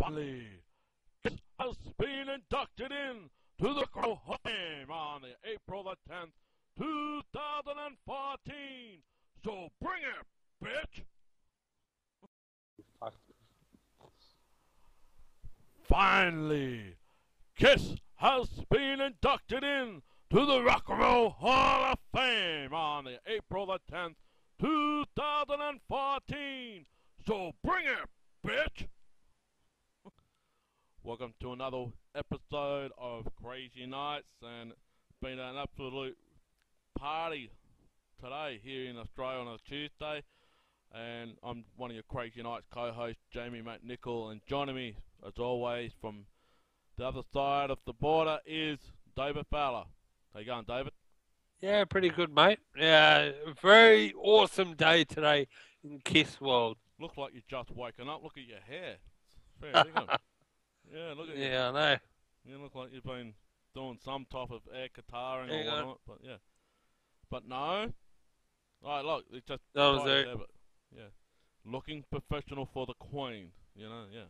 Frehley has been inducted in to the Hall of Fame on the April the 10th, 2014. So bring it, bitch! Finally, Kiss has been inducted in to the Rock and Roll Hall of Fame on the April the 10th, 2014. So bring it, bitch! Welcome to another episode of Krazy Knights, and it's been an absolute party today here in Australia on a Tuesday. And I'm one of your Krazy Knights co-hosts, Jamie McNichol, and joining me, as always, from the other side of the border is David Fowler. How you going, David? Yeah, pretty good, mate. Yeah, very awesome day today in Kiss World. Look like you've just woken up. Look at your hair. It's fair dinkum. Yeah, look at you. Yeah, I know. You look like you've been doing some type of air guitaring or Hang on. whatnot, but yeah. But no. Alright, look, it's just That was tidy it. there, but yeah. Looking professional for the Queen, you know, yeah.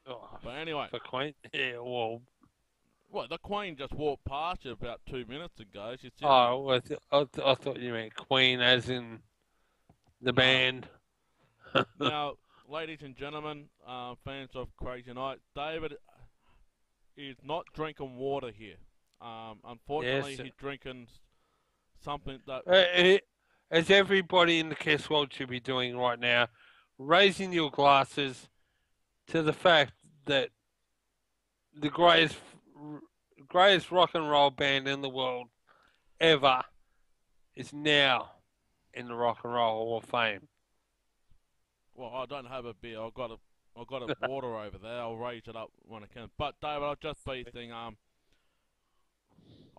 Oh, But anyway, for Queen. Yeah, well. well, the Queen just walked past you about 2 minutes ago. She's sitting Oh, I thought you meant Queen as in the band. Now, ladies and gentlemen, fans of Krazy Knights, David is not drinking water here. Unfortunately, Yes. he's drinking something that... As everybody in the Kiss World should be doing right now, raising your glasses to the fact that the greatest rock and roll band in the world ever is now in the Rock and Roll Hall of Fame. Well, I don't have a beer. I've got a water over there. I'll raise it up when I can. But David, I'll just be saying, I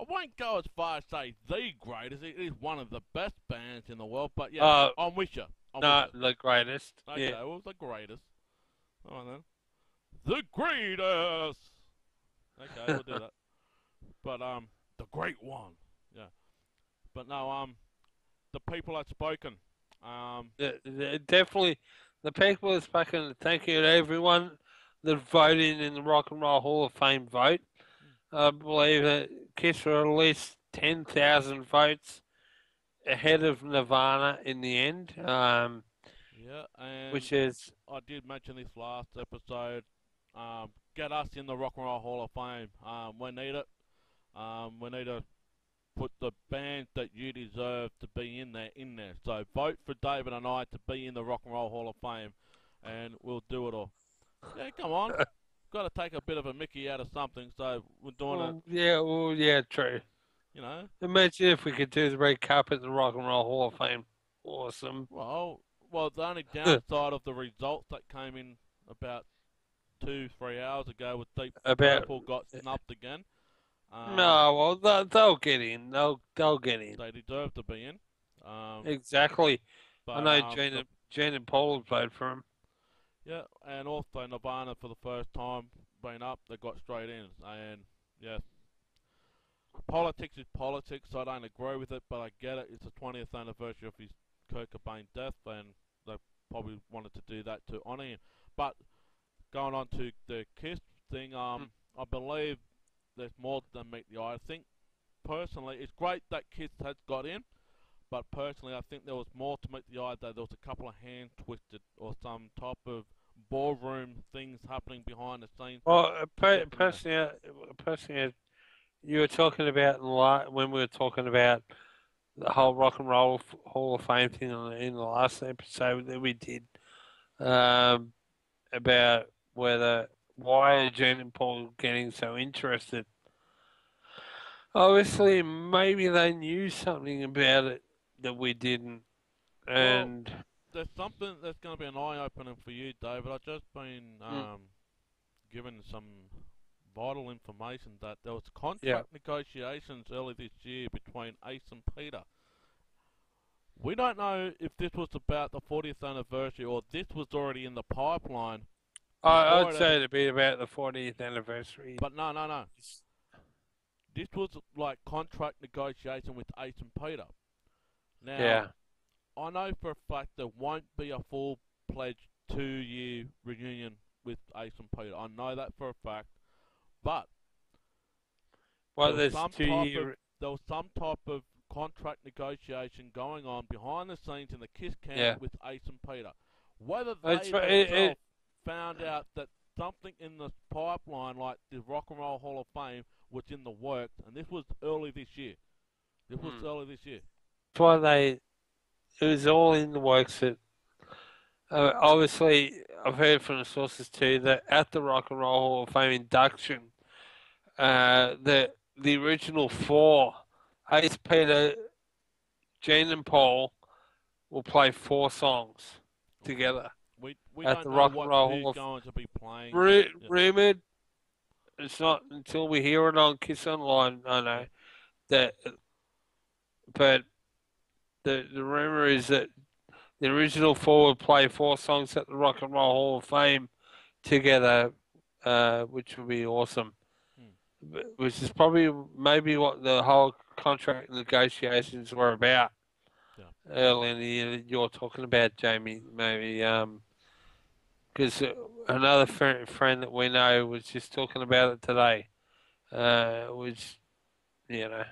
won't go as far as say the greatest. It is one of the best bands in the world. But yeah, I'm with you. Not the greatest. Okay, Yeah. well, the greatest. All right then. The greatest. Okay, we'll do that. But the great one. Yeah. But no, the people have spoken. Definitely, the people have spoken. Thank you to everyone that voted in the Rock and Roll Hall of Fame vote. I believe that Kiss were at least 10,000 votes ahead of Nirvana in the end. Yeah, and Which is I did mention this last episode. Get us in the Rock and Roll Hall of Fame. We need it. We need to put the bands that you deserve to be in there. So vote for David and I to be in the Rock and Roll Hall of Fame, and we'll do it all. Yeah, come on. Got to take a bit of a Mickey out of something, so we're doing it. yeah, true. You know. Imagine if we could do the red carpet at the Rock and Roll Hall of Fame. Awesome. Well, the only downside of the results that came in about 2-3 hours ago with Deep Purple got snubbed again. No, well, they'll get in. They'll get in. They deserve to be in. Exactly. But, I know Jane and Paul have voted for him. Yeah, and also Nirvana for the first time being up, they got straight in. And yeah, politics is politics. So I don't agree with it, but I get it. It's the 20th anniversary of his Kurt Cobain death, and they probably wanted to do that to honour him. But going on to the Kiss thing, I believe there's more than meet the eye. I think personally, it's great that Kiss has got in, but personally, I think there was more to meet the eye. That there was a couple of hand twisted or some type of ballroom things happening behind the scenes. Well, personally, you were talking about when we were talking about the whole Rock and Roll Hall of Fame thing in the last episode that we did, about why are Jane and Paul getting so interested. Obviously, maybe they knew something about it that we didn't, and there's something that's going to be an eye-opener for you, David. I've just been given some vital information that there was contract negotiations early this year between Ace and Peter. We don't know if this was about the 40th anniversary or this was already in the pipeline. I'd say it'd be about the 40th anniversary. But no. This was like contract negotiation with Ace and Peter. Now, I know for a fact there won't be a full-fledged 2-year reunion with Ace and Peter. I know that for a fact. But Well, there was there's some 2 type of year. there was some type of contract negotiation going on behind the scenes in the Kiss camp Yeah, with Ace and Peter. Whether it's they it, themselves found out that something in the pipeline, like the Rock and Roll Hall of Fame, was in the works, and this was early this year. This was mm, early this year. that's why it was all in the works. That obviously I've heard from the sources too that at the Rock and Roll Hall of Fame induction, the original four, Ace, Peter, Gene, and Paul, will play 4 songs together We at don't the know Rock and what Roll who's Hall of going to be playing. Yeah, Rumored. It's not until we hear it on Kiss Online. I yeah, know that, but the rumor is that the original four would play 4 songs at the Rock and Roll Hall of Fame together, which would be awesome. hmm, Which is probably maybe what the whole contract negotiations were about yeah. early in the year that you're talking about, Jamie. Maybe because another friend that we know was just talking about it today. Which you know,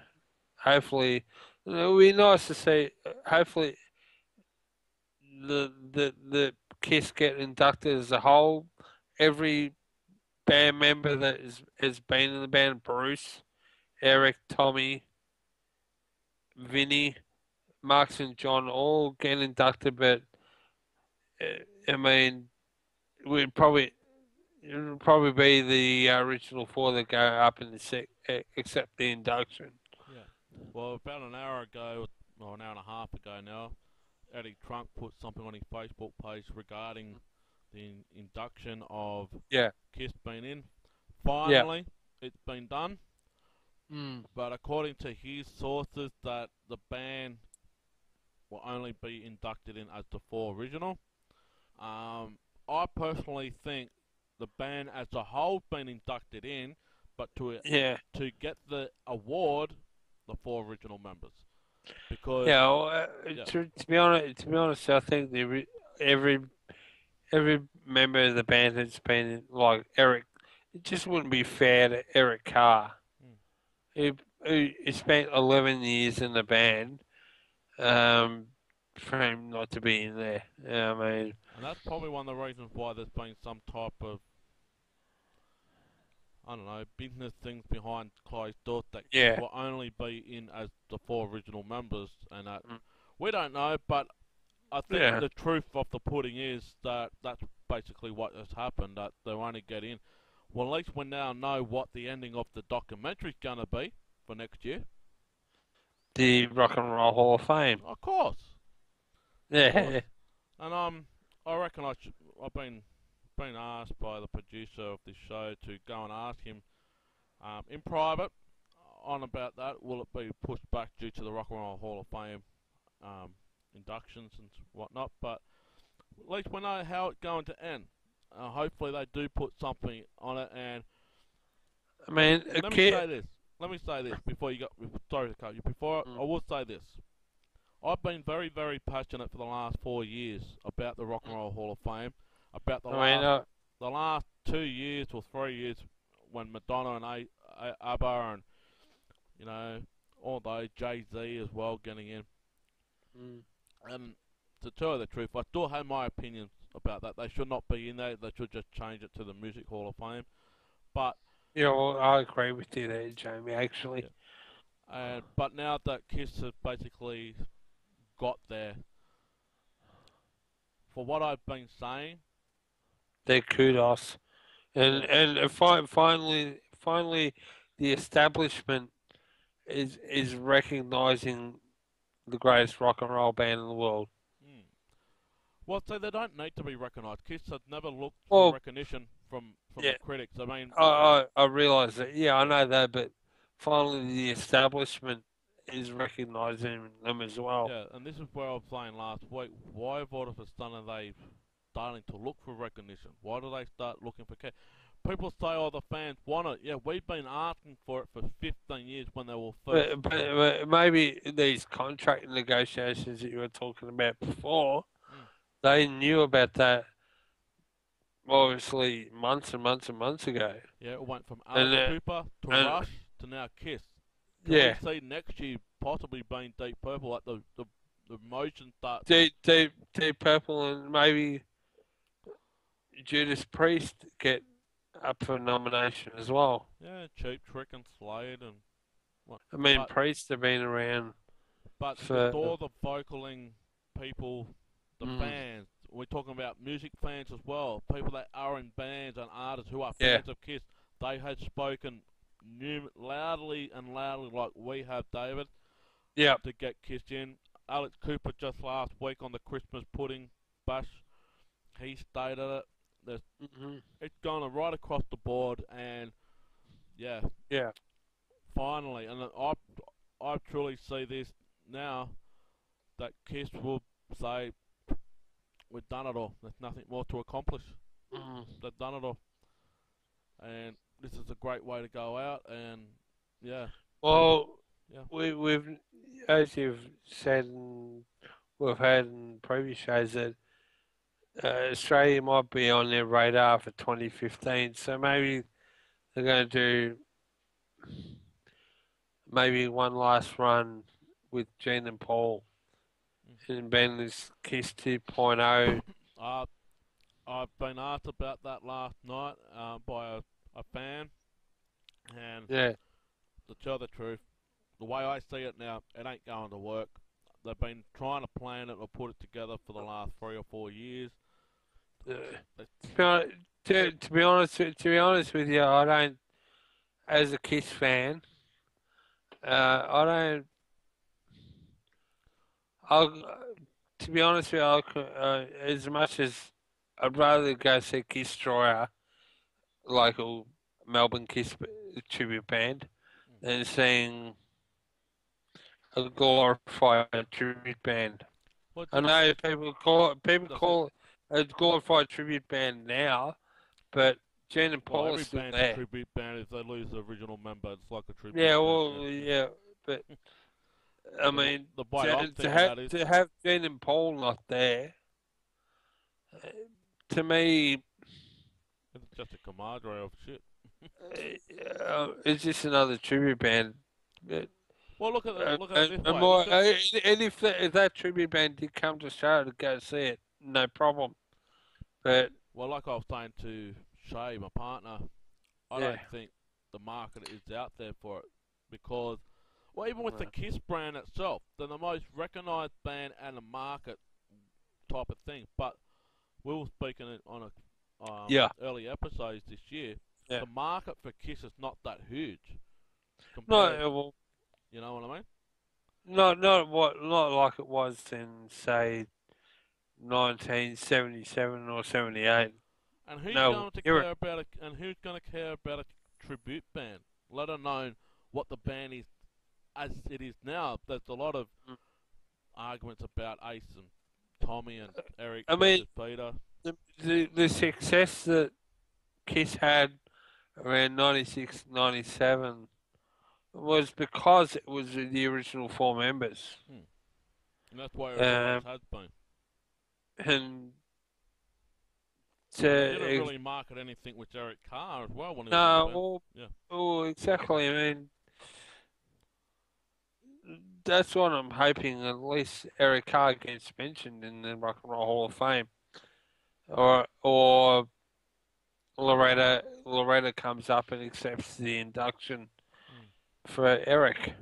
hopefully, it would be nice to see. Hopefully, the Kiss get inducted as a whole. Every band member that has been in the band, Bruce, Eric, Tommy, Vinny, Marks, and John, all get inducted. But I mean, we'd probably it would probably be the original four that go up in the except the induction. Yeah. Well, about an hour ago, or an hour and a half ago now, Eddie Trunk put something on his Facebook page regarding the induction of Yeah, Kiss being in. yeah. Finally, it's been done. Mm. But according to his sources, that the band will only be inducted in as the four original. I personally think the band as a whole been inducted in, but Yeah, to get the award, the four original members, because yeah. Well, yeah, to be honest, I think every every member of the band has been like Eric. It just wouldn't be fair to Eric Carr, mm, who, who spent 11 years in the band, um, for him not to be in there. Yeah, I mean, and that's probably one of the reasons why there's been some type of, I don't know, business things behind closed doors that Kiss yeah, will only be in as the four original members, and that mm, we don't know, but I think yeah. the truth of the pudding is that that's basically what has happened, that they only get in. Well, at least we now know what the ending of the documentary's gonna be for next year. The Rock and Roll Hall of Fame. Of course, Yeah, and I reckon I've been asked by the producer of this show to go and ask him in private on about that. Will it be pushed back due to the Rock and Roll Hall of Fame um, inductions and whatnot? But at least we know how it's going to end. Hopefully they do put something on it. And I mean, a let me kid. say this. Let me say this before you go. Sorry to cut you. Before Mm, I will say this. I've been very, very passionate for the last 4 years about the Rock and mm. Roll Hall of Fame. About I mean, the last 2 years or 3 years when Madonna and ABBA and all those Jay Z as well getting in. mm. And to tell you the truth, I still have my opinions about that. They should not be in there. They should just change it to the Music Hall of Fame. But Yeah, well, I agree with you there, Jamie. yeah, Actually, but now that Kiss has basically got there, for what I've been saying, they're kudos, and yeah, finally, the establishment is recognizing the greatest rock and roll band in the world. mm. Well, so they don't need to be recognised. Kiss has never looked for Well, recognition from the yeah, critics. I mean, I realise that. Yeah, I yeah, know that, but finally, the establishment is recognizing them as well. yeah, and this is where I was saying last week. Why have all of a sudden they starting to look for recognition? Why do they start looking for care? People say, "Oh, the fans want it." Yeah, we've been asking for it for 15 years when they were first. But maybe these contract negotiations that you were talking about before, Mm, they knew about that obviously months and months and months ago. Yeah, it went from And Alex Cooper to and Rush to now Kiss. Can we yeah, see next year possibly being Deep Purple, like the motion starts? Deep Purple and maybe Judas Priest get up for nomination as well. Yeah, Cheap Trick and Slade and what? I mean, But Priest have been around with for. all the vocaling people, the Mm, fans, we're talking about music fans as well, people that are in bands and artists who are yeah, fans of Kiss. They had spoken loudly and loudly, like we have, David, yeah. to get Kiss in. Alex Cooper just last week on the Christmas pudding bash, he stated it. There's, Hmm. it's gone right across the board, and yeah, Yeah. finally, and I truly see this now that Kiss will say we've done it all. There's nothing more to accomplish. Mm. They've done it all, and this is a great way to go out. And yeah, Well, yeah, we've, as you've said, and we've had in previous shows that Australia might be on their radar for 2015. So maybe they're going to do maybe one last run with Gene and Paul and Ben this Kiss 2.0. uh, I've been asked about that last night by a fan, and Yeah. to tell the truth, the way I see it now, it ain't going to work. They've been trying to plan it or put it together for the last 3 or 4 years. Uh, It's, to be honest with you, I don't, as a Kiss fan, I don't. I'll, to be honest with you, as much as I'd rather go see Kiss Destroyer, local Melbourne Kiss tribute band, than seeing a glorified tribute band. well, I know people that's it. call it a glorified tribute band now, but Gene and Well, Paul are every still band's a there. tribute band. If they lose the original member, it's like a tribute Yeah, band. well, Yeah. yeah, but I But mean, the way I'm thinking that is, to have Gene and Paul not there, uh, to me, it's just a camaraderie of shit. it's just another tribute band. Well, look at it this And way. more, Look at and if that tribute band did come to Australia to go see it, no problem. But well, like I was saying to Shay, my partner, I yeah, don't think the market is out there for it because, well, even with the uh, Kiss brand itself, they're the most recognised band and the market type of thing. But we were speaking it on a yeah, early episodes this year. yeah. The market for Kiss is not that huge No, compared. well, You know what I mean? not like it was in say 1977 or 78. And who's No, going to you're care about and who's going to care about a tribute band? Let alone what the band is as it is now. There's a lot of arguments about Ace and Tommy and Eric I mean, versus Peter. the success that Kiss had around 96, 97 was because it was the original four members. Hmm. And that's where it always Um, has been. and And they didn't to, really market anything with Eric Carr as well when he was in the no, band. well, Yeah. oh, exactly. I mean, that's what I'm hoping. At least Eric Carr gets mentioned in the Rock and Roll Hall of Fame, or Loretta comes up and accepts the induction Hmm. for Eric.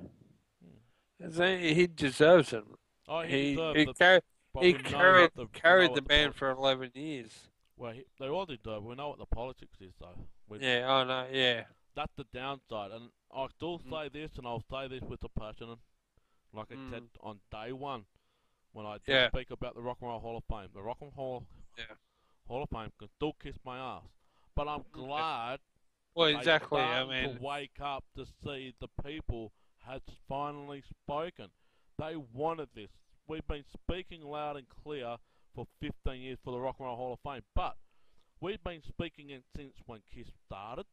Hmm. He deserves it. Oh, he He deserves he, it, car- but he we know what carried the the band for 11 years. well, they all did though. We know what the politics is though. Yeah, I know. Yeah. That's the downside, and I'll still Mm, say this, and I'll say this with a passion. Like I said mm, on day one, when I did yeah. speak about the Rock and Roll Hall of Fame, the Rock and Roll Yeah. Hall of Fame can still kiss my ass. But I'm Yeah. glad Well, they exactly. I starting to mean, wake up to see the people has finally spoken. They wanted this. We've been speaking loud and clear for 15 years for the Rock and Roll Hall of Fame, but we've been speaking it since when Kiss started,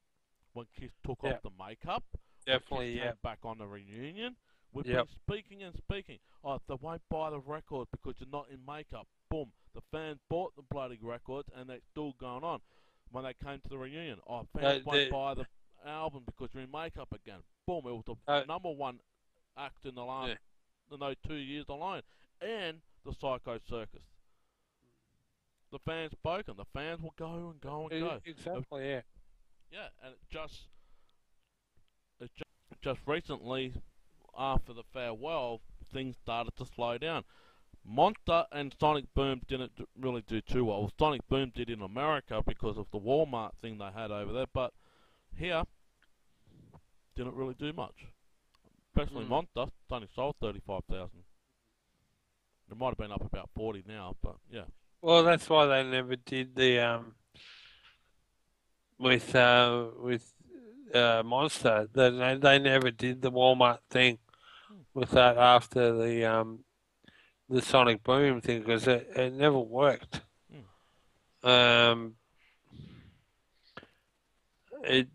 when Kiss took off yeah, the makeup, when Kiss definitely. came Yeah. back on the reunion. We've been Yep. speaking and speaking. Oh, if they won't buy the record because you're not in makeup, boom. The fans bought the bloody records and it's still going on. when they came to the reunion. Oh, fans They, won't they, buy the album because you're in makeup again. Boom! It was the uh, #1 act in the last yeah, in those 2 years alone, and the Psycho Circus. The fans spoken. The fans will go and go and go. exactly. Yeah. Yeah, and it just recently after the farewell, things started to slow down. Monster and Sonic Boom didn't really do too well. Sonic Boom did in America because of the Walmart thing they had over there, but here didn't really do much. Especially Mm. Monster, it's only sold 35,000. It might have been up about 40 now, but yeah. Well, that's why they never did the with Monster. They never did the Walmart thing Hmm. with that after the Sonic Boom thing because it never worked. Hmm. Um, it,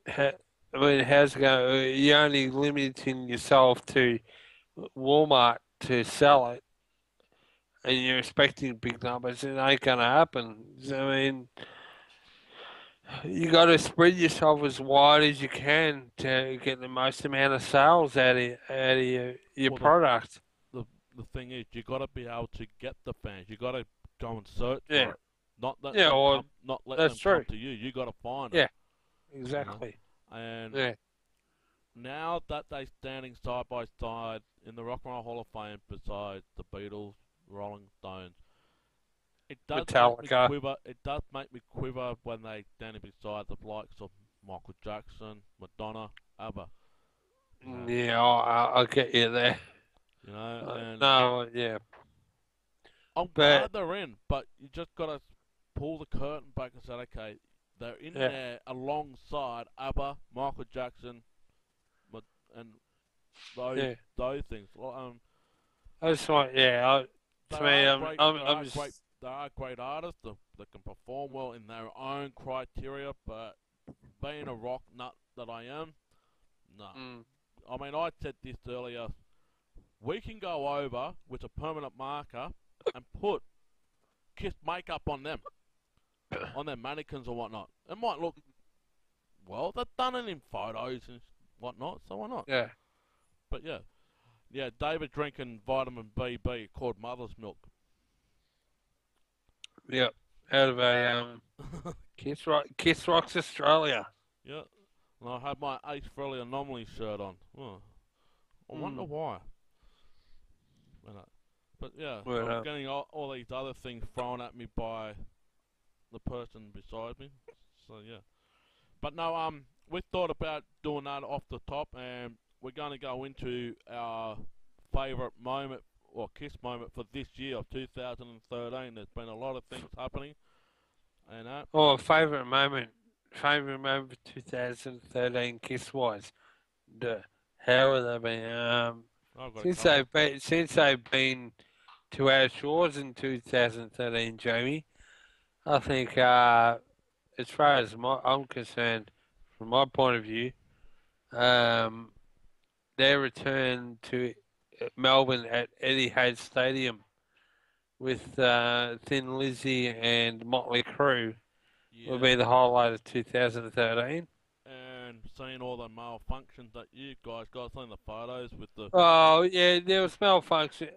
it I mean, how's it going? You're only limiting yourself to Walmart to sell it, and you're expecting big numbers. It ain't gonna happen. I mean, you got to spread yourself as wide as you can to get the most amount of sales out of your Well, product. the the thing is, you got to be able to get the fans. You got to go and search for Yeah, it. Not let yeah, them well, come. Not let that's them come true. to you. You got to find them. Yeah, You know. exactly. And Yeah, now that they standing side by side in the Rock and Roll Hall of Fame beside the Beatles, Rolling Stones, it does make me Metallica. quiver. It does make me quiver when they standing beside the likes of Michael Jackson, Madonna, ABBA. You know, Yeah, I'll get you there. and No, yeah, I'm but glad they're in, but you just gotta pull the curtain back and say, okay, they're in yeah, there alongside ABBA, Michael Jackson, and those yeah. those things. Well, I just want, yeah. To there me, are great, there I'm are great, just, there are great artists that can perform well in their own criteria, but being a rock nut that I am, no. mm, I mean, I said this earlier. We can go over with a permanent marker and put Kiss makeup on their mannequins or whatnot. It might look well. They've done it in photos and whatnot, so why not? yeah, But yeah, yeah. David drinking vitamin BB called mother's milk. yeah. Out of a Kiss Rocks Australia. Yeah, and I had my Ace Frehley anomaly shirt on. Oh, I wonder Mm. why. But yeah, Well, I'm getting all these other things thrown at me by the person beside me. So yeah. But no, we thought about doing that off the top, and we're going to go into our favourite moment or Kiss moment for this year of 2013. There's been a lot of things happening, and that. oh, favourite moment for 2013 Kiss wise. How have they been? I've got a couple. Since they've been to our shores in 2013, Jamie. I think, as far as I'm concerned, from my point of view, um, their return to Melbourne at Etihad Stadium with Thin Lizzy and Motley Crue will Yeah, be the highlight of 2013. and seeing all the malfunctions that you guys got, seeing the photos with the. Oh yeah, there was malfunction.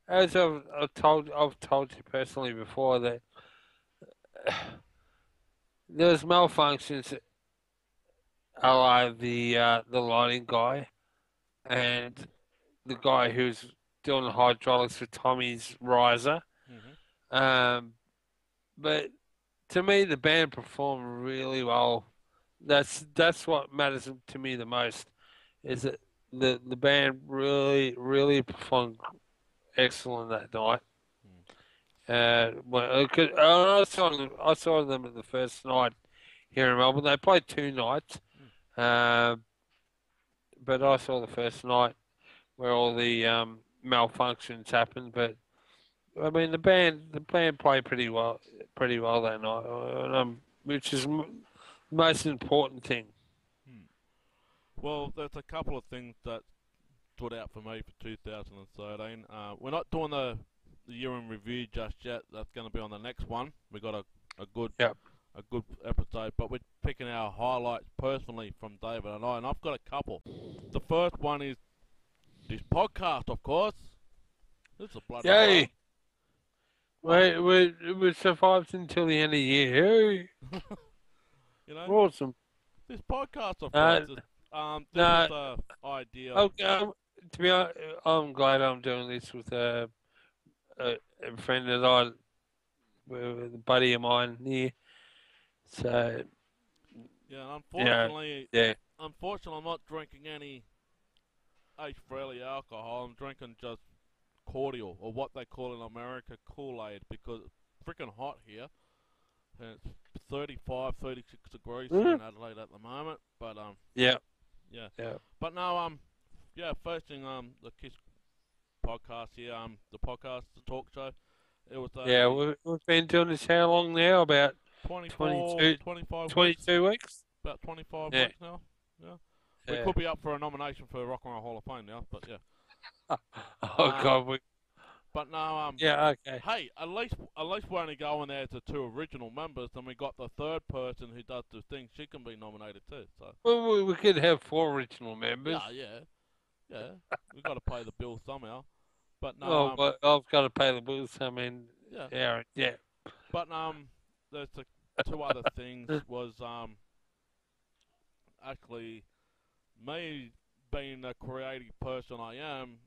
As I've told you personally before that there was malfunctions. The lighting guy and the guy who's doing the hydraulics for Tommy's riser. Hmm. Um, but to me, the band performed really well. That's what matters to me the most. Is that the band really performed excellent that night. I saw them at the first night here in Melbourne. They played two nights, Mm. uh, but I saw the first night where all the malfunctions happened. But I mean, the band played pretty well that night, which is the most important thing. Hmm. Well, there's a couple of things that stood out for me for 2013. We're not doing the year in review just yet. That's going to be on the next one. We got a good Yep. a good episode, but we're picking our highlights personally from David and I've got a couple. The first one is this podcast, of course. This is a bloody Yay! highlight. We survived until the end of the year. You know, Awesome. this podcast, of course. This is the idea. To be honest, I'm glad I'm doing this with a friend that with a buddy of mine here. So yeah, unfortunately, I'm not drinking any Frehley alcohol. I'm drinking just cordial, or what they call in America Kool-Aid, because it's freaking hot here. And it's 35, 36 degrees here in Adelaide at the moment. But yeah. But no, first thing, the Kiss podcast here, the podcast, the talk show. It was we've been doing this how long now? About 25 22 weeks. About 25 weeks now. Yeah. We could be up for a nomination for Rock and Roll Hall of Fame now, but yeah. God. But no, yeah, okay. Hey, at least we're only going there to 2 original members, and we got the third person who does the thing. She can be nominated too. So. Well, we could have 4 original members. Yeah. We've got to pay the bill somehow. But no. But I've got to pay the bills. I mean, yeah. But there's 2 other things. Was actually me being the creative person I am.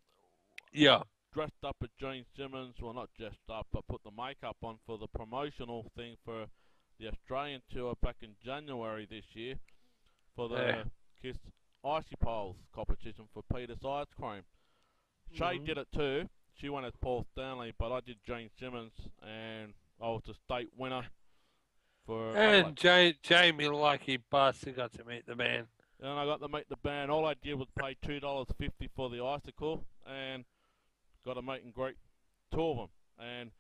Yeah. Dressed up as Gene Simmons, well, not dressed up, but put the makeup on for the promotional thing for the Australian tour back in January this year for the Kiss Icy Poles competition for Peter's Ice Cream. Shay did it too. She went as Paul Stanley, but I did Gene Simmons, and I was the state winner for. And Jamie, lucky bastard, got to meet the band. And I got to meet the band. All I did was pay $2.50 for the icicle, and got a meet and greet 2 of them. And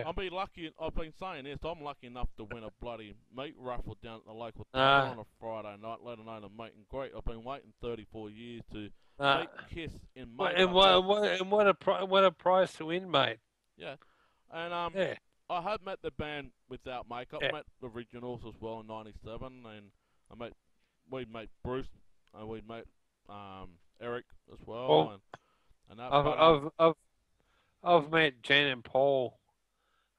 I'll be lucky. I've been saying this. I'm lucky enough to win a bloody meat raffle down at the local town on a Friday night, let alone a meet and greet. I've been waiting 34 years to meet Kiss in makeup. And what a prize to win, mate. Yeah. And I have met the band without makeup. Met the originals as well in '97, and we met Bruce, and we met Eric as well. I've met Jen and Paul,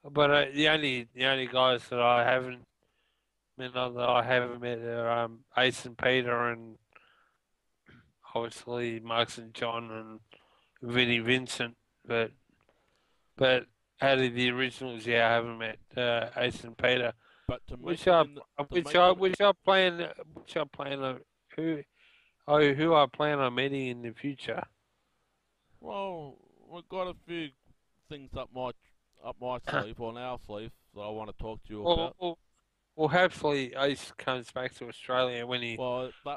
but the only guys that I haven't met are Ace and Peter, and obviously Marks and John and Vinnie Vincent. But out of the originals, I haven't met Ace and Peter. But to which I plan who I plan on meeting in the future. Well, we've got a few things up my sleeve, or on our sleeve, that I want to talk to you about. Well, hopefully Ace comes back to Australia when he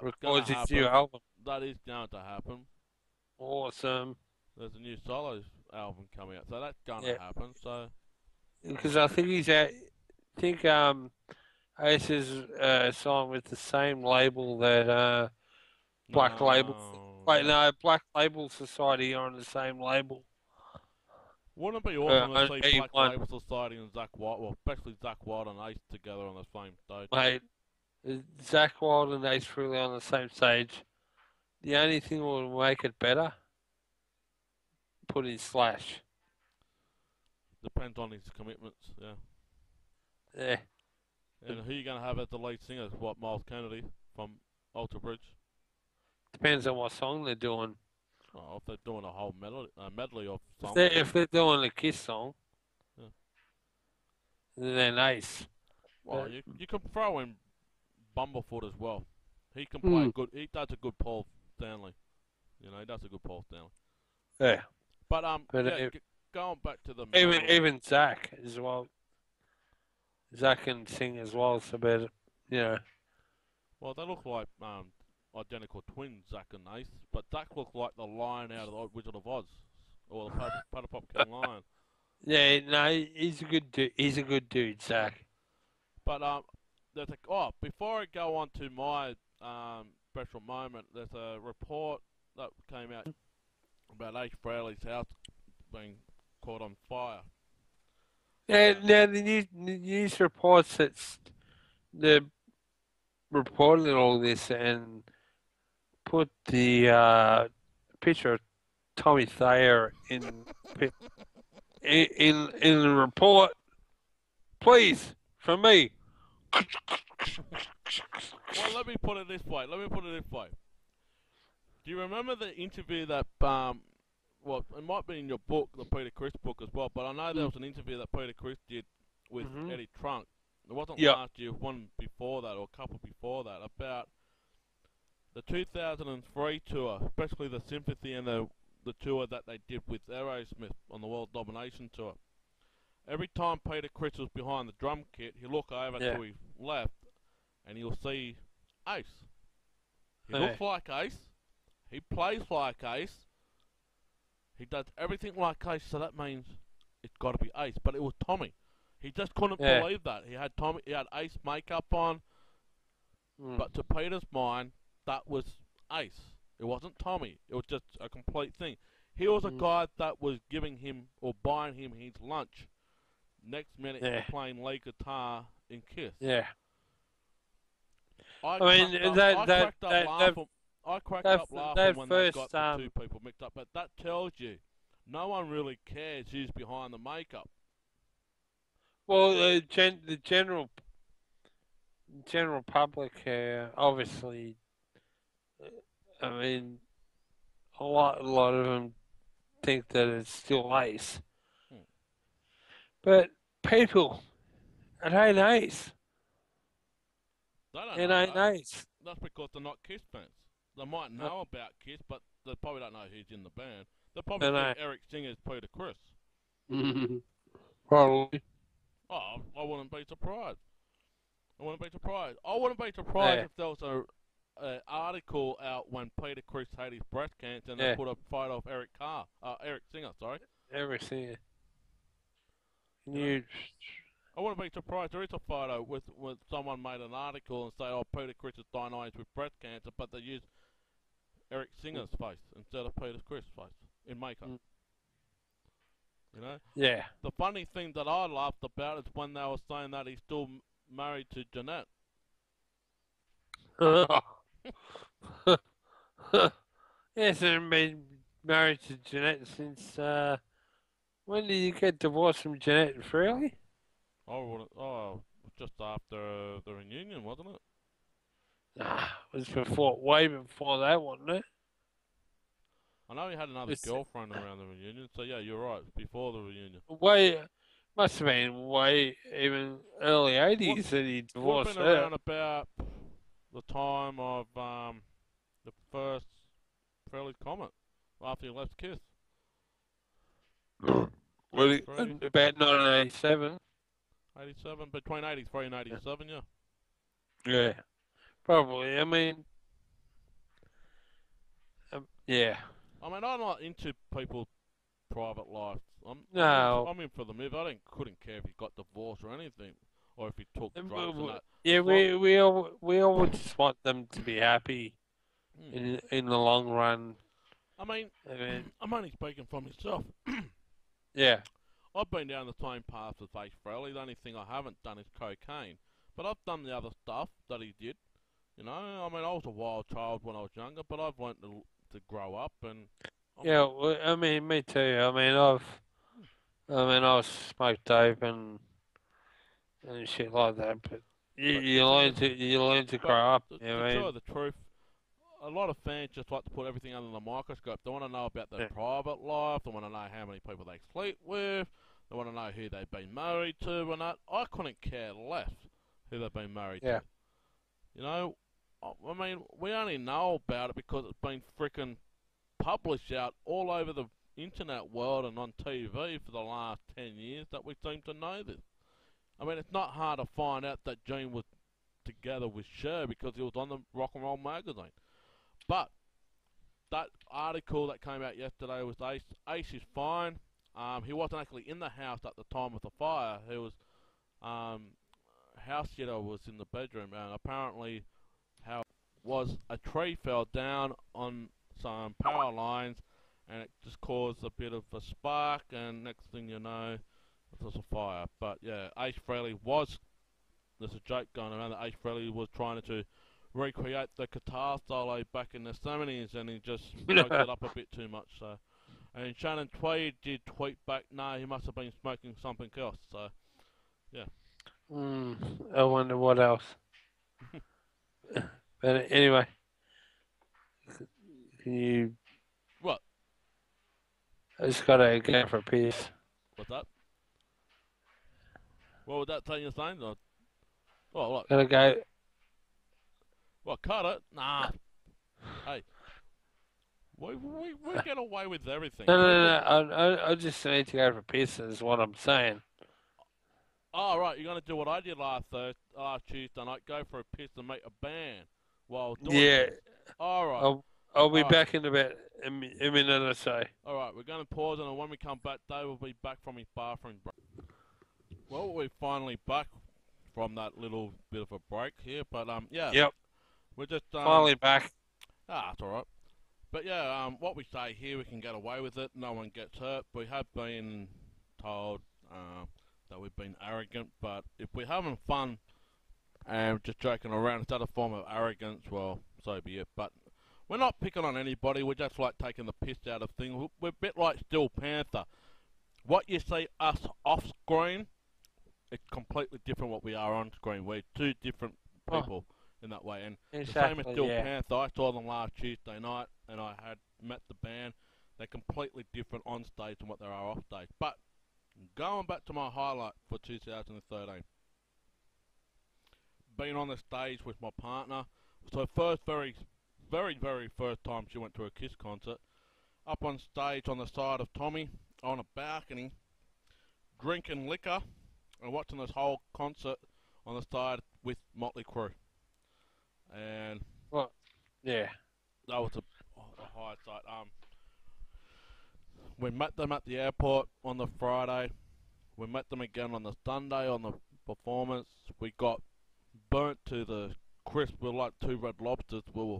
records his new album. That is going to happen. Awesome. There's a new solo album coming out, so that's going to happen. So, because I think Ace is signed with the same label that Black Label. Black Label Society are on the same label. Wouldn't it be awesome to see Black Label Society and Zakk Wylde, well, especially Zakk Wylde and Ace together on the same stage? Mate, Zakk Wylde and Ace Frehley on the same stage. The only thing that will make it better, put in Slash. Depends on his commitments, Yeah. And who are you going to have as the lead singer? What, Miles Kennedy from Alter Bridge? Depends on what song they're doing. Oh, if they're doing a whole medley of songs. If they're doing a Kiss song, then Ace. Well, you can throw in Bumblefoot as well. He can play good. He does a good Paul Stanley. He does a good Paul Stanley. Yeah. But going back to the even Zakk as well. Zakk can sing as well, so better. Well, they look like identical twins, Zakk and Ace, but Zakk looks like the lion out of the Wizard of Oz, or the Patapop King Lion. Yeah, no, he's a good dude. He's a good dude, Zakk. But before I go on to my special moment, there's a report that came out about Ace Frehley's house being caught on fire. Yeah, now the news reports that they're reporting all this and put the picture of Tommy Thayer in the report, please, from me. Well, let me put it this way. Do you remember the interview that well, it might be in your book, the Peter Chris book as well, but I know there was an interview that Peter Chris did with Eddie Trunk. It wasn't Yep. last year, one before that, or a couple before that, about the 2003 tour, especially the Sympathy and the tour that they did with Aerosmith on the World Domination Tour. Every time Peter Chris was behind the drum kit, he'll look over to his left, and you'll see Ace. He looks like Ace. He plays like Ace. He does everything like Ace, so that means it's got to be Ace. But it was Tommy. He just couldn't believe that. He had Ace makeup on, but to Peter's mind, that was Ace. It wasn't Tommy. It was just a complete thing. He was a guy that was giving him or buying him his lunch. Next minute, he's playing lead guitar in Kiss. Yeah. I cracked up laughing when they got the two people mixed up. But that tells you, no one really cares who's behind the makeup. Well, the general public, obviously, I mean, a lot of them think that it's still Ace. But people, it ain't Ace. It ain't Ace. That's because they're not Kiss fans. They might know about Kiss, but they probably don't know who's in the band. They probably think Eric Singer's Peter Chris. Probably. Oh, I wouldn't be surprised. I wouldn't be surprised if there was an article out when Peter Chris had his breast cancer and they put a photo of Eric Singer, sorry. Eric Singer. I wouldn't be surprised there is a photo with someone made an article and say, oh, Peter Chris is diagnosed with breast cancer, but they use Eric Singer's face instead of Peter Chris' face in makeup. You know? Yeah. The funny thing that I laughed about is when they were saying that he's still married to Jeanette. Yes, and been married to Jeanette since, when did you get divorced from Jeanette and Frehley? Just after the reunion, wasn't it? Nah, it was way before that, wasn't it? I know he had another girlfriend around the reunion, so yeah, you're right, before the reunion. Must have been way, even early 80s that he divorced her. Would have been around about the time of the first Frehley comment, after he left Kiss. About 1987. 87, between 83 and 87, yeah. Yeah, probably. I mean, yeah. I mean, I'm not into people's private life. I'm in for the move. I couldn't care if he got divorced or anything, or if he took drugs and that. Yeah, we all just want them to be happy in the long run. I mean, I'm only speaking for myself. Yeah. I've been down the same path as Ace Frehley. The only thing I haven't done is cocaine. But I've done the other stuff that he did. You know, I mean, I was a wild child when I was younger, but I've learned to grow up and... Well, I mean, me too. I mean, I've smoked dope and shit like that, but you learn to grow up. To tell the truth, a lot of fans just like to put everything under the microscope. They want to know about their private life. They want to know how many people they sleep with. They want to know who they've been married to and that. I couldn't care less who they've been married to. You know, I mean, we only know about it because it's been freaking published out all over the internet world and on TV for the last 10 years that we seem to know this. I mean, it's not hard to find out that Gene was together with Cher because he was on the Rock and Roll magazine. But that article that came out yesterday was Ace. Ace is fine. He wasn't actually in the house at the time of the fire. He was house sitter was in the bedroom, and apparently how it was a tree fell down on some power lines, and it just caused a bit of a spark, and next thing you know, it was a fire. But yeah, Ace Frehley was there's a joke going around that Frehley was trying to recreate the guitar solo back in the 70s, and he just smoked it up a bit too much. So, and Shannon Tweed did tweet back, "No, he must have been smoking something else." So, yeah. I wonder what else. But anyway, can you? What? I just gotta go for a piss. What's that? What would that say you're saying? Oh, what? Gotta go. What? Cut it? Nah. Hey, we get away with everything. No. I just need to go for a piss. Is what I'm saying. Oh, right, you're going to do what I did last Tuesday night, go for a piss and make a band while doing this. All right. I'll be back in about a minute or so. All right, we're going to pause, and when we come back, Dave will be back from his bathroom break. Well, we're finally back from that little bit of a break here, but yeah. Yep. We're just finally back. It's all right. But yeah, what we say here, we can get away with it. No one gets hurt. We have been told that we've been arrogant, but if we're having fun and just joking around, it's a form of arrogance, well, so be it. But we're not picking on anybody, we're just like taking the piss out of things. We're a bit like Steel Panther. What you see us off screen, it's completely different what we are on screen. We're two different people in that way. And the same as Steel Panther, I saw them last Tuesday night and I had met the band. They're completely different on stage than what they are off stage. But going back to my highlight for 2013, being on the stage with my partner. So very first time she went to a Kiss concert. Up on stage on the side of Tommy, on a balcony, drinking liquor and watching this whole concert on the side with Motley Crue. And yeah, that was a high sight. We met them at the airport on the Friday. We met them again on the Sunday on the performance. We got burnt to the crisp. We were like two red lobsters. We were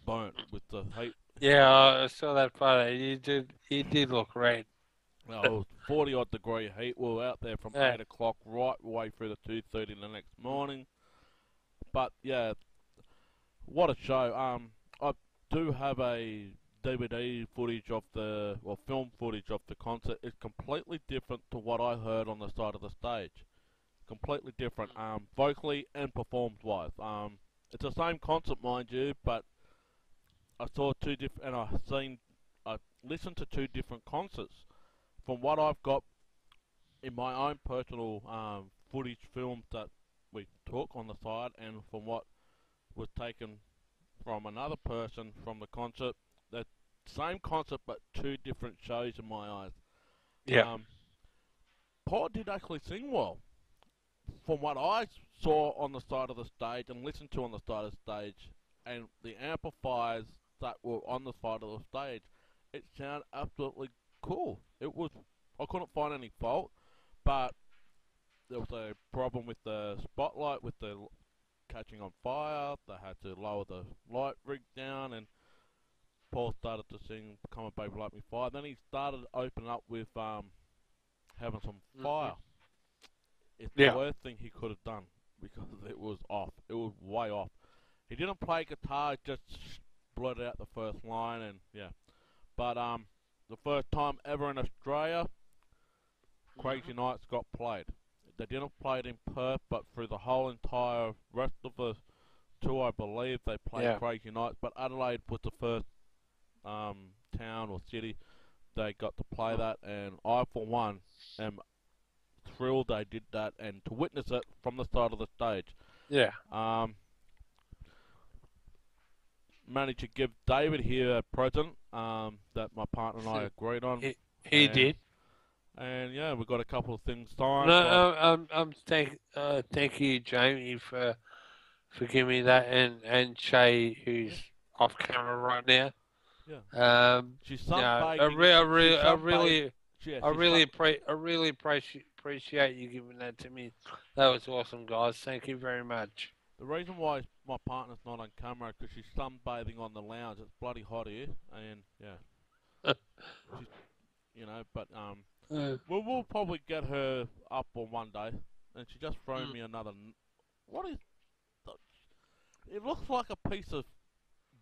burnt with the heat. Yeah, I saw that photo. You did look red. No, it was 40 odd degree heat. We were out there from 8 o'clock right way through to 2:30 the next morning. But yeah, what a show. I do have a DVD footage of film footage of the concert. It's completely different to what I heard on the side of the stage. Completely different, vocally and performance-wise. It's the same concert, mind you, but I saw two different, and I listened to two different concerts. From what I've got in my own personal footage films that we took on the side, and from what was taken from another person from the concert, the same concert but two different shows in my eyes. Yeah. Paul did actually sing well. From what I saw on the side of the stage and listened to on the side of the stage, and the amplifiers that were on the side of the stage, it sounded absolutely cool. I couldn't find any fault, but there was a problem with the spotlight, with the catching on fire. They had to lower the light rig down, and Paul started to sing "Come on, Baby, Light Me Fire." Then he started opening up with having some fire. It's the worst thing he could have done because it was off. It was way off. He didn't play guitar, just blurted out the first line, and yeah. But the first time ever in Australia, Krazy Knights got played. They didn't play it in Perth, but through the whole entire rest of the tour, I believe they played Krazy Knights. But Adelaide was the first town or city they got to play that, and I, for one, am thrilled they did that, and to witness it from the side of the stage. Yeah. Managed to give David here a present that my partner and I agreed on. He did. And yeah, we got a couple of things signed. No, thank you, Jamie, for giving me that, and Shay, who's off camera right now. Yeah. She's sunbathing. I really appreciate you giving that to me. That was awesome, guys. Thank you very much. The reason why my partner's not on camera is because she's sunbathing on the lounge. It's bloody hot here, and yeah, but we'll probably get her up on one day, and she just thrown me another what is? The, it looks like a piece of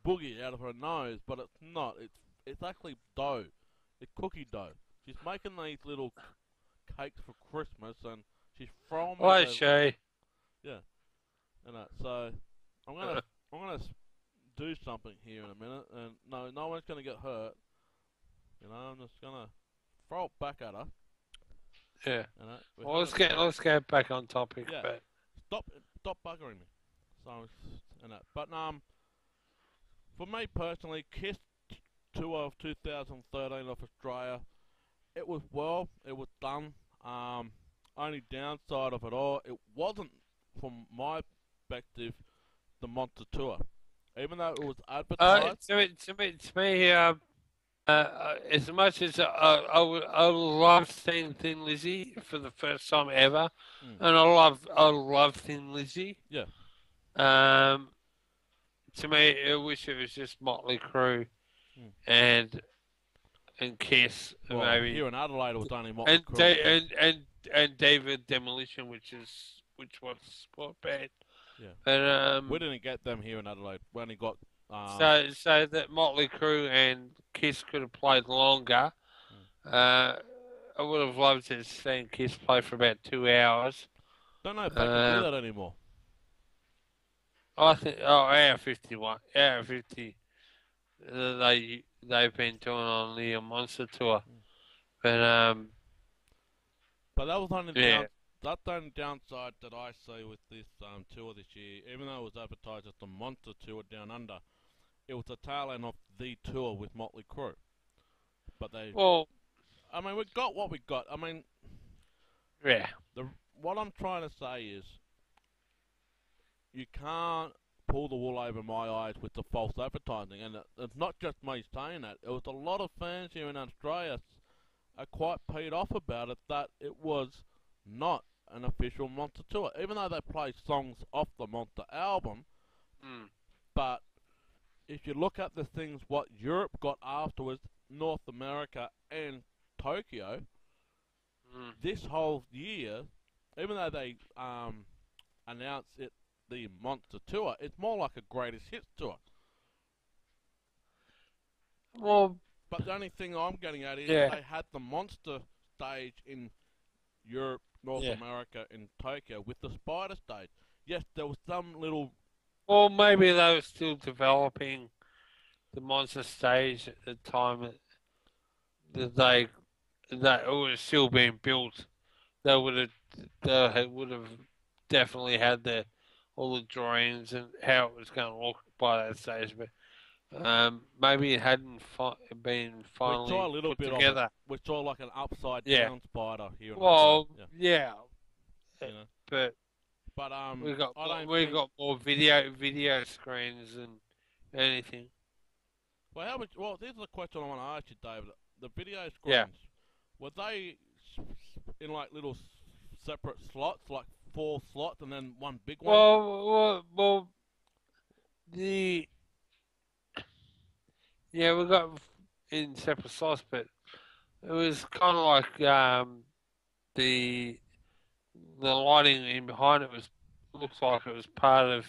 boogie out of her nose, but it's not. It's actually dough. It's cookie dough. She's making these little cakes for Christmas, and she's throwing me Right, the Shay. yeah. And so I'm gonna do something here in a minute, and no one's gonna get hurt. You know, I'm just gonna throw it back at her. Yeah. You know, Well, let's get back on topic. yeah. But Stop buggering me. So and that, but for me personally, Kiss tour of 2013 of Australia, it was done. Only downside of it all, it wasn't, from my perspective, the Monster Tour. Even though it was advertised. to me, as much as I love seeing Thin Lizzy for the first time ever, and I love Thin Lizzy. Yeah. To me, I wish it was just Motley Crue Mm. and Kiss, Well, maybe, here in Adelaide, it was only Motley Crue. and David Demolition, which was sport band. Yeah. But We didn't get them here in Adelaide. We only got. so that Motley Crue and Kiss could have played longer. I would have loved to have seen Kiss play for about 2 hours. Don't know if they can do that anymore. I think hour 51, hour 50. They've been doing on the Monster Tour, but But that was only yeah. that's the only downside that I see with this tour this year. Even though it was advertised as the Monster Tour Down Under, it was the tail end of the tour with Motley Crue. But I mean, we got what we got. I mean, yeah. What I'm trying to say is, you can't pull the wool over my eyes with the false advertising, and it's not just me saying that. It was a lot of fans here in Australia are quite peed off about it, that it was not an official Monster Tour, even though they play songs off the Monster album. But if you look at the things what Europe got afterwards, North America and Tokyo, this whole year, even though they announced it the Monster Tour, it's more like a greatest hits tour. Well, but the only thing I'm getting at is yeah. they had the Monster stage in Europe, North America, and Tokyo with the Spider stage. Yes, there was some little. Well, maybe they were still developing the Monster stage at the time that it was still being built. They would have definitely had all the drawings and how it was going to look by that stage, but maybe it hadn't been finally we saw a little put bit together. Of it. We saw like an upside down spider here. Well, yeah. You know? But we got more video screens than anything. Well, this is a question I want to ask you, David. The video screens, were they in like little separate slots, like 4 slots, and then one big one? Well, we got in separate slots, but it was kind of like the lighting in behind it looks like it was part of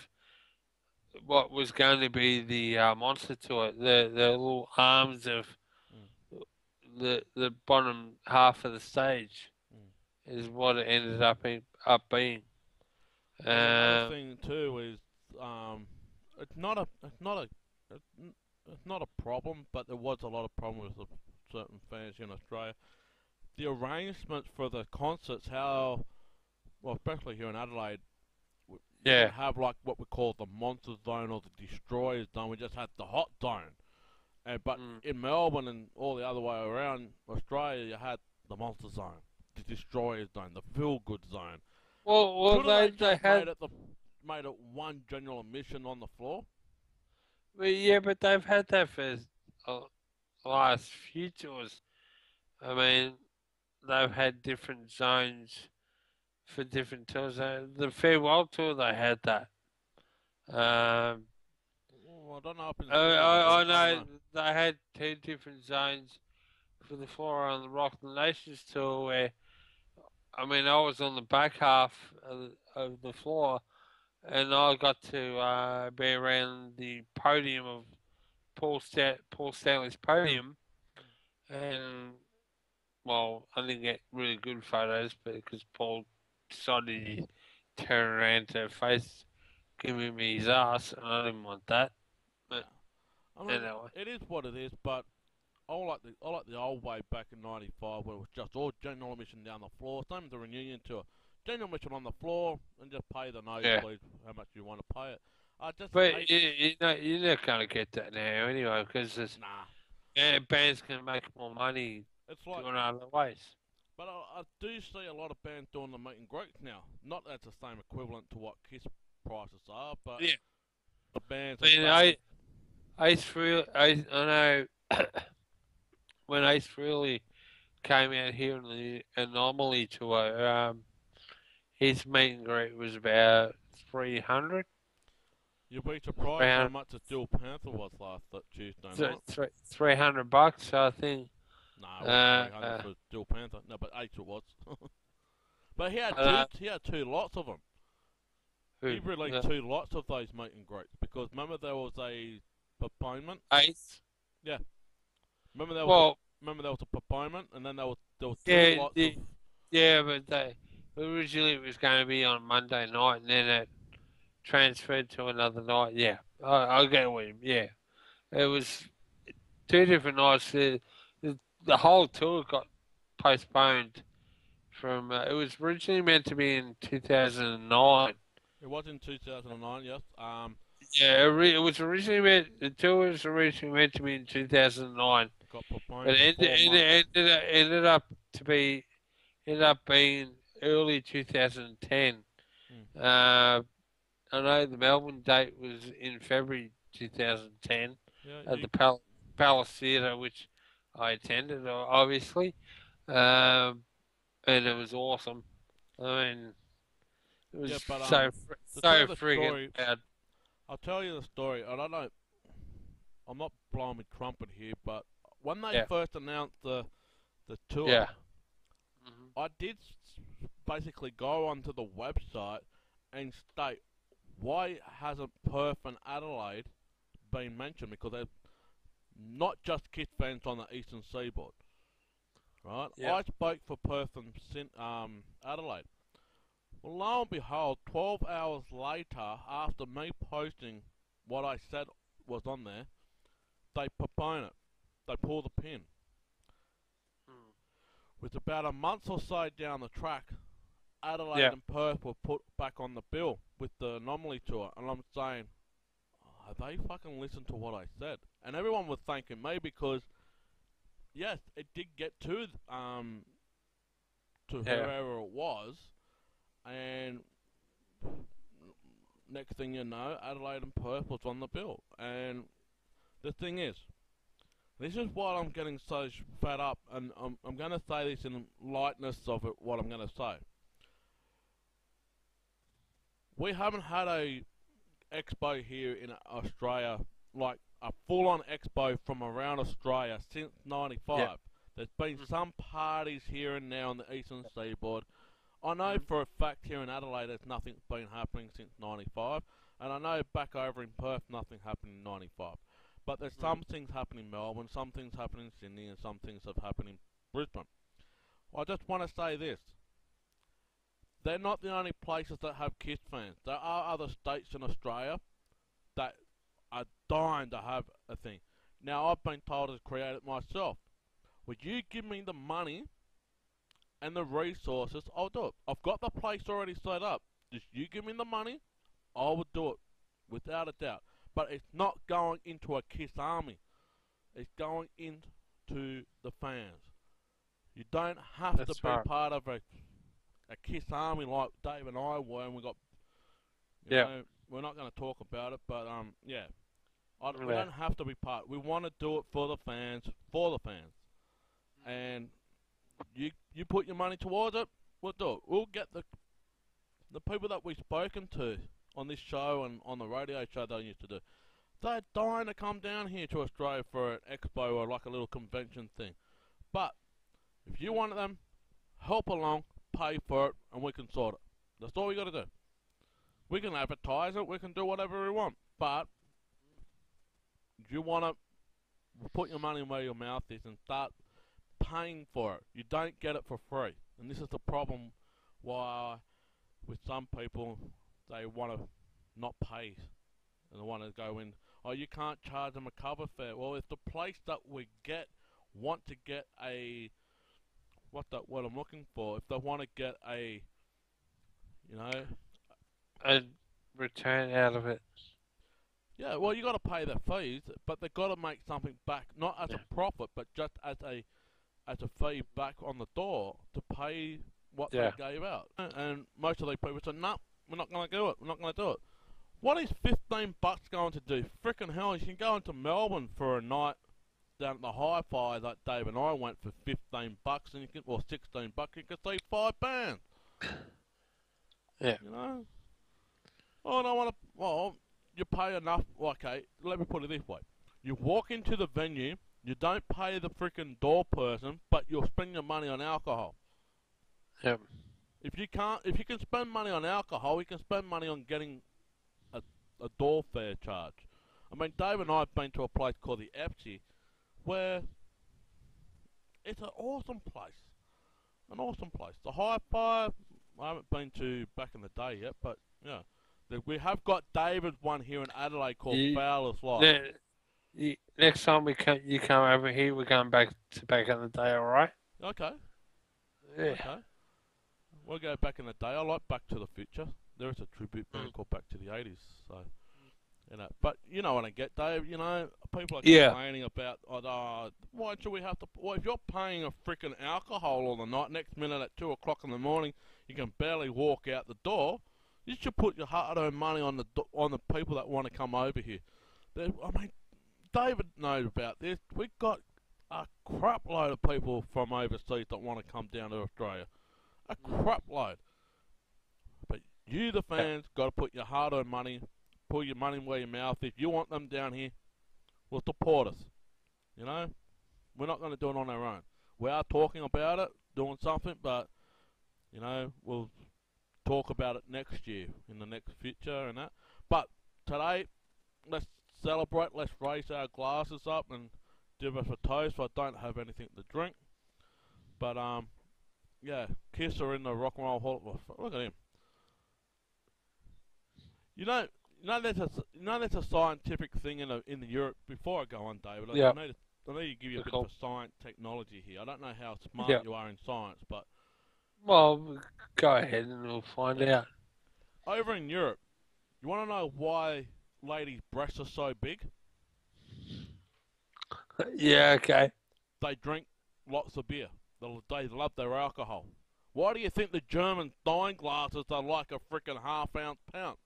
what was going to be the Monster Tour. The little arms of the bottom half of the stage is what it ended up being. Another thing too is it's not a problem, but there was a lot of problems with certain fans in Australia. The arrangements for the concerts, especially here in Adelaide, we didn't have like what we call the Monster Zone or the Destroyer Zone. We just had the Hot Zone. But in Melbourne and all the other way around Australia, you had the Monster Zone, the Destroyer Zone, the Feel Good Zone. Well, they had made it one general admission on the floor. Well, yeah, but they've had that for the last few tours. I mean, they've had different zones for different tours. The farewell tour, they had that. I don't know. I know they had 2 different zones for the Flora on the Rock of the Nations tour. Where, I mean, I was on the back half of the floor, and I got to be around the podium of Paul Stanley's podium, and well, I didn't get really good photos because Paul decided to turn around to face giving me his ass, and I didn't want that. But Yeah. I mean, anyway, it is what it is, but I like the old way back in '95 where it was just all general admission down the floor. Same as the reunion tour, general admission on the floor and just pay the yeah. nosebleed how much you want to pay it. I just But hate you're not gonna get that now anyway because nah. bands can make more money It's like, doing other ways. but I do see a lot of bands doing the meet and greets now. Not that it's the same equivalent to what Kiss prices are, but Yeah. the bands I are mean, starting to. I know when Ace Frehley came out here on the Anomaly tour, his meet and greet was about 300, You'd be surprised how much a Steel Panther was last Tuesday night. $300. So I think, Nah, it wasn't uh, 300 uh, for Steel Panther. No, but Ace it was. But he had I two. know He had two lots of them. He who, released two lots of those meet and greets because remember there was a postponement. Ace. Yeah, remember there was a Well, remember there was a postponement, and then there was two yeah, lots of. yeah, but originally it was going to be on Monday night, and then it transferred to another night. Yeah, I get what you. Yeah, it was two different nights. The whole tour got postponed from. It was originally meant to be in 2009. It was in 2009. Yes. Yeah, it was originally meant. The tour was originally meant to be in 2009. Got But postponed for 4 months. ended up being early 2010. Hmm. Uh, I know the Melbourne date was in February 2010 Yeah, at the Palace Theatre, which I attended, obviously, um, and it was awesome. I mean, it was yeah, but to tell so the friggin' story, bad. I'll tell you the story. And I don't. I'm not blowing my trumpet here, but when they Yeah, first announced the tour, yeah, hmm I did basically go onto the website and state why hasn't Perth and Adelaide been mentioned because they're not just Kiss fans on the eastern seaboard, right? yeah. I spoke for Perth and Adelaide. Well, lo and behold, 12 hours later, after me posting what I said was on there, they postpone it. They pull the pin. Mm. With about a month or so down the track, Adelaide Yeah, and Perth were put back on the bill with the Anomaly tour, and I'm saying, oh, have they fucking listened to what I said? And everyone was thanking me because yes, it did get to yeah. whoever it was, and next thing you know, Adelaide and Perth was on the bill. And the thing is, this is what I'm getting so fed up, and I'm going to say this in lightness of it, what I'm going to say. We haven't had a expo here in Australia, like a full-on expo from around Australia since Yeah. '95. There's been Mm, some parties here and there on the eastern seaboard. I know mm, for a fact here in Adelaide there's nothing's been happening since '95, and I know back over in Perth nothing happened in '95. But there's mm. some things happening in Melbourne, some things happening in Sydney, and some things have happened in Brisbane. I just want to say this. They're not the only places that have Kiss fans. There are other states in Australia that are dying to have a thing. Now, I've been told to create it myself. Would you give me the money and the resources? I'll do it. I've got the place already set up. Just you give me the money, I would do it without a doubt. But it's not going into a Kiss army. It's going into the fans. You don't have to That's be right. part of a Kiss army like Dave and I were, and we got, Yeah, we're not going to talk about it, but yeah, we yeah. don't have to be part. We want to do it for the fans, and you put your money towards it, we'll do it. We'll get the people that we've spoken to on this show and on the radio show that I used to do. They're dying to come down here to Australia for an expo or like a little convention thing. But if you want them, help along, pay for it, and we can sort it. That's all we got to do. We can advertise it. We can do whatever we want. But you want to put your money where your mouth is and start paying for it. You don't get it for free. And this is the problem why with some people they want to not pay and they want to go in. Oh, you can't charge them a cover fare. Well, if the place that we want to get a what I'm looking for, if they want to get a you know A return out of it. yeah, well you got to pay their fees, but they got to make something back, not as a profit, but just as a fee back on the door to pay what they gave out. And most of these people say, no, we're not going to do it. We're not going to do it. What is $15 going to do? Frickin' hell, you can go into Melbourne for a night down at the Hi-Fi that Dave and I went for $15 and you can, or $16, you can see 5 bands. Yeah. You know? Oh, I don't want to, well, you pay enough, okay, let me put it this way. You walk into the venue, you don't pay the freaking door person, but you'll spend your money on alcohol. Yep. If you can spend money on alcohol, you can spend money on getting a door fare charge. I mean, Dave and I have been to a place called the Epsy, where it's an awesome place. An awesome place. The Hi-Fi, I haven't been to back in the day yet, but yeah. We have got David's one here in Adelaide called Fowler's Life. Next time you come over here, we're going back in the day, alright? Okay. Yeah. Okay. We'll go back in the day. I like Back to the Future. There is a tribute band called Back to the 80s, so you know. But you know what I get, Dave. You know, people are complaining about, why should we have to? Well, if you're paying a freaking alcohol all the night, next minute at 2 o'clock in the morning, you can barely walk out the door. You should put your hard-earned money on the people that want to come over here. I mean, David knows about this. We've got a crap load of people from overseas that want to come down to Australia. A crap load. But you, the fans, got to put your hard-earned money, put your money where your mouth is. If you want them down here, well, support us. You know? We're not going to do it on our own. We are talking about it, doing something, but, you know, we'll talk about it next year, in the next future and that. But today, let's celebrate, let's raise our glasses up and give us a toast. I don't have anything to drink. But, yeah, Kiss are in the Rock and Roll Hall of Fame. Look at him. You know there's a scientific thing in Europe. Before I go on, David, I need to give you a bit of science technology here. I don't know how smart you are in science, but well, go ahead and we'll find out. Over in Europe, you want to know why ladies' breasts are so big? Yeah, okay. They drink lots of beer. They love their alcohol. Why do you think the German wine glasses are like a freaking half-ounce pound?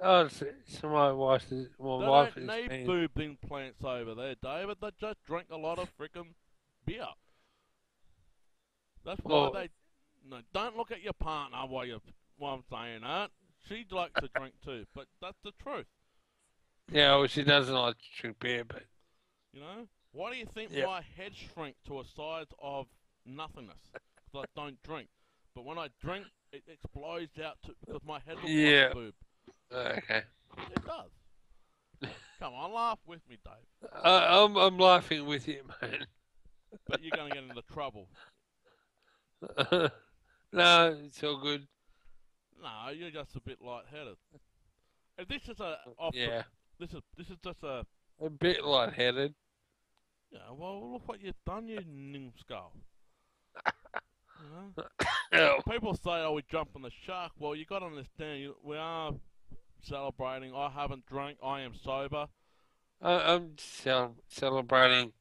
Oh, so my wife is... They don't need boob implants over there, David. They just drink a lot of freaking beer. That's why they... No, don't look at your partner while I'm saying that. She likes to drink too, but that's the truth. Yeah, well, she doesn't like to drink beer, but... You know? Why do you think my head shrink to a size of nothingness? Because I don't drink. But when I drink, it explodes out because my head looks like a boob. Okay. It does. Come on, laugh with me, Dave. I'm laughing with you, man. But you're going to get into trouble. No, it's all good. No, you're just a bit lightheaded. If this is this is just a bit lightheaded. Yeah, well, look what you've done, you numbskull. You know? People say, "Oh, we jump on the shark." Well, you got to understand, we are celebrating. I haven't drank. I am sober. I'm celebrating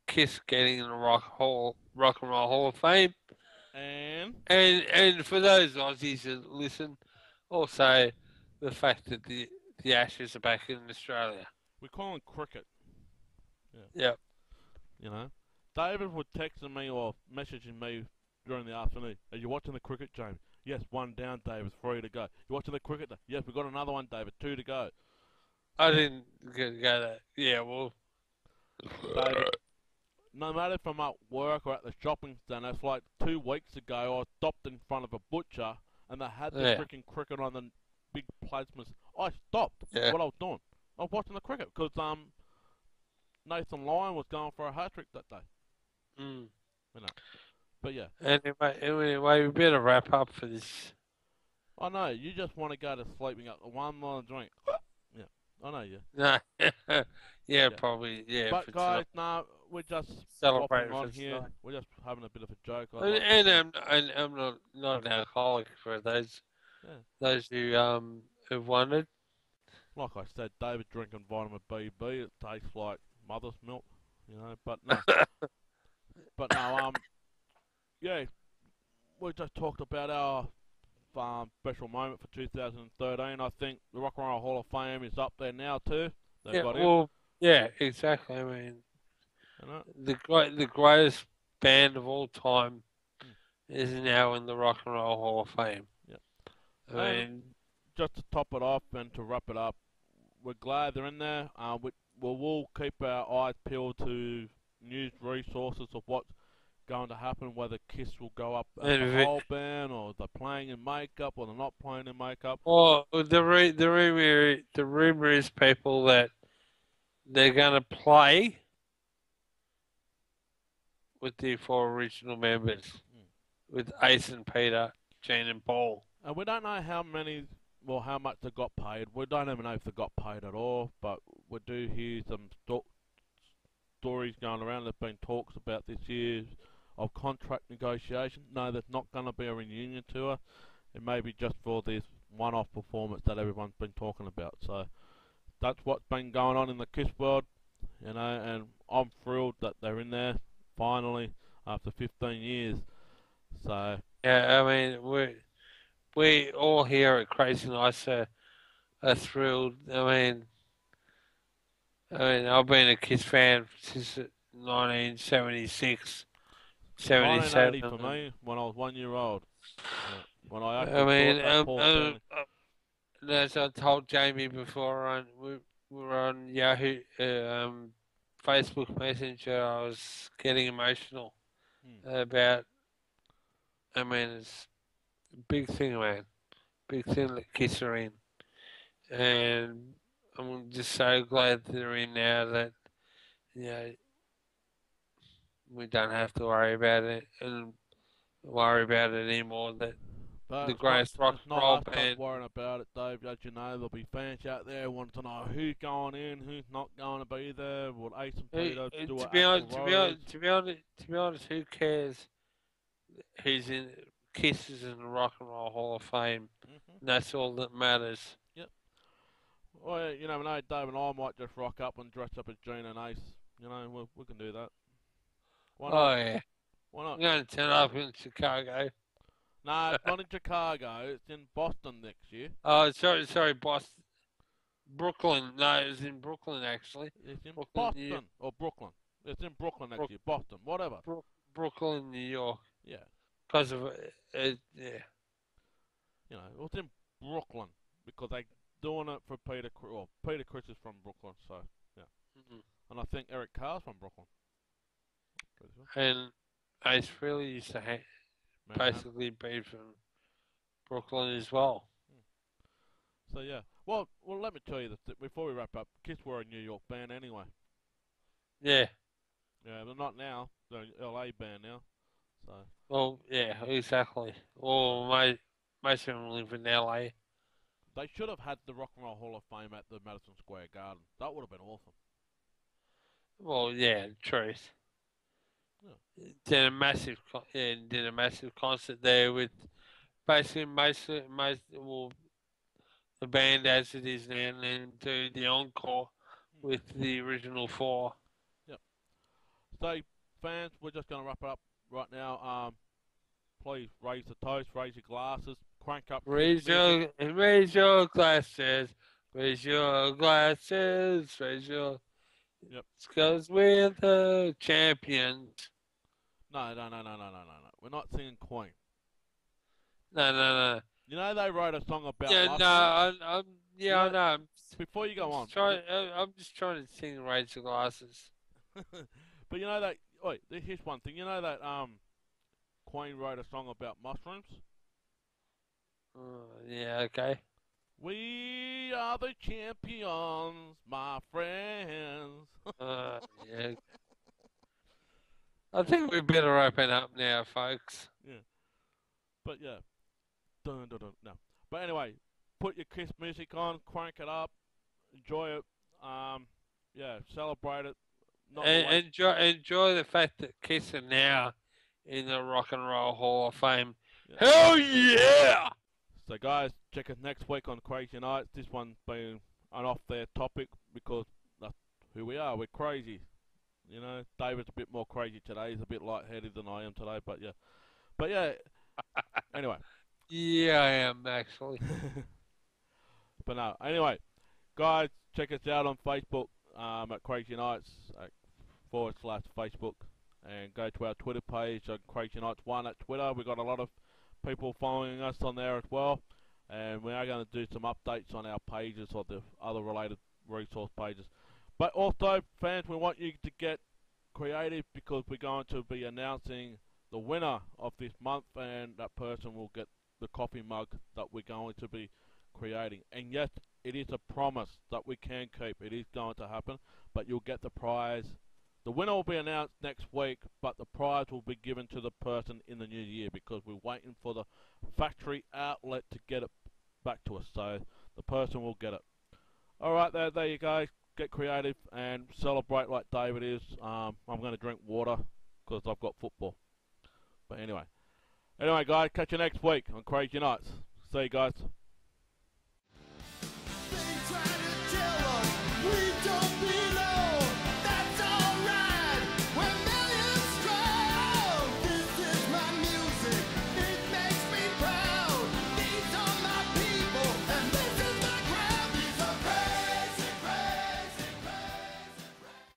Kiss getting in the Rock and Roll Hall of Fame. And for those Aussies that listen, also the fact that the Ashes are back in Australia. We call them cricket. Yeah. You know, David would texting me or messaging me during the afternoon. Are you watching the cricket, James? Yes, 1 down, David. 3 to go. You watching the cricket? Yes, we got another one, David. 2 to go. I didn't go that. Yeah, well, David, no matter if I'm at work or at the shopping centre, it's like 2 weeks ago I stopped in front of a butcher and they had the Yeah. freaking cricket on the big plasmas, I stopped Yeah. what I was doing. I was watching the cricket because Nathan Lyon was going for a hat trick that day. Mm. You know, but yeah, Anyway, we better wrap up for this. I know you just want to go to sleep and get one more drink. Yeah, I know you. No. Yeah, Yeah. probably. Yeah, But for guys, tonight. no, we're just Celebrating waffling on for here. tonight. We're just having a bit of a joke. I'd And, like and to, I'm not an alcoholic for yeah. those who have wondered. Like I said, David drinking vitamin BB. It tastes like mother's milk, you know. But no, yeah. We just talked about our special moment for 2013. I think the Rock and Roll Hall of Fame is up there now too. They've Yeah, got in, well, yeah, exactly. I mean, you know. the greatest band of all time Mm, is now in the Rock and Roll Hall of Fame. yeah. I And mean, just to top it off and to wrap it up, we're glad they're in there. We'll keep our eyes peeled to news resources of what's going to happen, whether Kiss will go up as and the if it, whole band, or they're playing in makeup, or they're not playing in makeup. well, the rumor is people that they're gonna play with the four original members, Mm. with Ace and Peter, Gene and Paul. And we don't know how many, well, how much they got paid. We don't even know if they got paid at all, but we do hear some stories going around. There's been talks about this year of contract negotiation. No, there's not going to be a reunion tour. It may be just for this one-off performance that everyone's been talking about. So that's what's been going on in the Kiss world, you know, and I'm thrilled that they're in there finally after 15 years. So Yeah, I mean, we all here at Krazy Knights are thrilled. I've been a Kiss fan since 1976, 1980 77. for me when I was 1 year old. Yeah, when I I actually thought mean, that Paul Stanley. as I told Jamie before, we were on Yahoo, Facebook Messenger. I was getting emotional Hmm. about. I mean, it's a big thing, man. Big thing that Kiss are in, and I'm just so glad they're in now that you know we don't have to worry about it and worry about it anymore. That But the greatest rock it's and not roll us that's band. worrying about it, Dave. As you know, there'll be fans out there wanting to know who's going in, who's not going to be there. Will Ace and Peter do To an be actual honest, road? who cares who's in Kisses in the Rock and Roll Hall of Fame? Hmm. And that's all that matters. Yep. Well, yeah, you never know. Dave and I might just rock up and dress up as Gene and Ace. You know, we can do that. Why not? Oh yeah, Why not? I'm going to turn up in Chicago. No, it's not in Chicago. It's in Boston next year. Oh, sorry, Boston, Brooklyn. No, it was in Brooklyn actually. It's in Brooklyn, New Boston or Brooklyn. It's in Brooklyn next Brook, year. Boston, whatever. Brooklyn, New York. Yeah, Because of yeah. you know, it's in Brooklyn because they doing it for Peter. Well, Peter Chris is from Brooklyn, so yeah. Mhm. And I think Eric Carr's from Brooklyn. Pretty sure. And Ace Frehley used to Manhattan. basically be from Brooklyn as well. So yeah. Well, let me tell you this before we wrap up. Kiss were a New York band anyway. Yeah. Yeah, but not now. They're an LA band now. So Well, yeah, exactly. Well, most of them live in LA. they should have had the Rock and Roll Hall of Fame at the Madison Square Garden. That would have been awesome. Well, yeah, truth. Yeah. Did a massive concert there with basically well, the band as it is now, and then do the encore with the original four. Yep. So fans, we're just gonna wrap it up right now. Please raise the toast, raise your glasses, crank up Kiss music. Raise your glasses, raise your glasses, raise your. Yep. Because we're the champions. No. We're not singing Queen. No. You know they wrote a song about Yeah, no, mushrooms. yeah, You I know, know. before you go on, I'm just trying to sing Raise Your Glasses. but you know that. Wait, here's one thing. You know that Queen wrote a song about mushrooms. Yeah, okay. We are the champions, my friends. Yeah. I think we better open up now, folks. Yeah, but yeah, dun dun dun. No, but anyway, put your Kiss music on, crank it up, enjoy it. Um, yeah, celebrate it. Not And wait. enjoy the fact that Kiss are now in the Rock and Roll Hall of Fame. Yeah. Hell yeah! So guys, check us next week on Crazy Nights. This one being an off their topic because that's who we are. We're crazy. You know, David's a bit more crazy today. He's a bit lightheaded than I am today, but yeah. But yeah, anyway. Yeah, I am actually. But no, anyway, guys, check us out on Facebook at Crazy Nights /Facebook, and go to our Twitter page on Crazy Nights 1 at Twitter. We've got a lot of people following us on there as well, and we are going to do some updates on our pages or the other related resource pages. But also, fans, we want you to get creative because we're going to be announcing the winner of this month, and that person will get the coffee mug that we're going to be creating. And yes, it is a promise that we can keep. It is going to happen, but you'll get the prize. The winner will be announced next week, but the prize will be given to the person in the new year because we're waiting for the factory outlet to get it back to us. So the person will get it. Alright, there you go. Get creative and celebrate like David is. I'm going to drink water because I've got football. But anyway, guys, catch you next week on Crazy Nights. See you guys.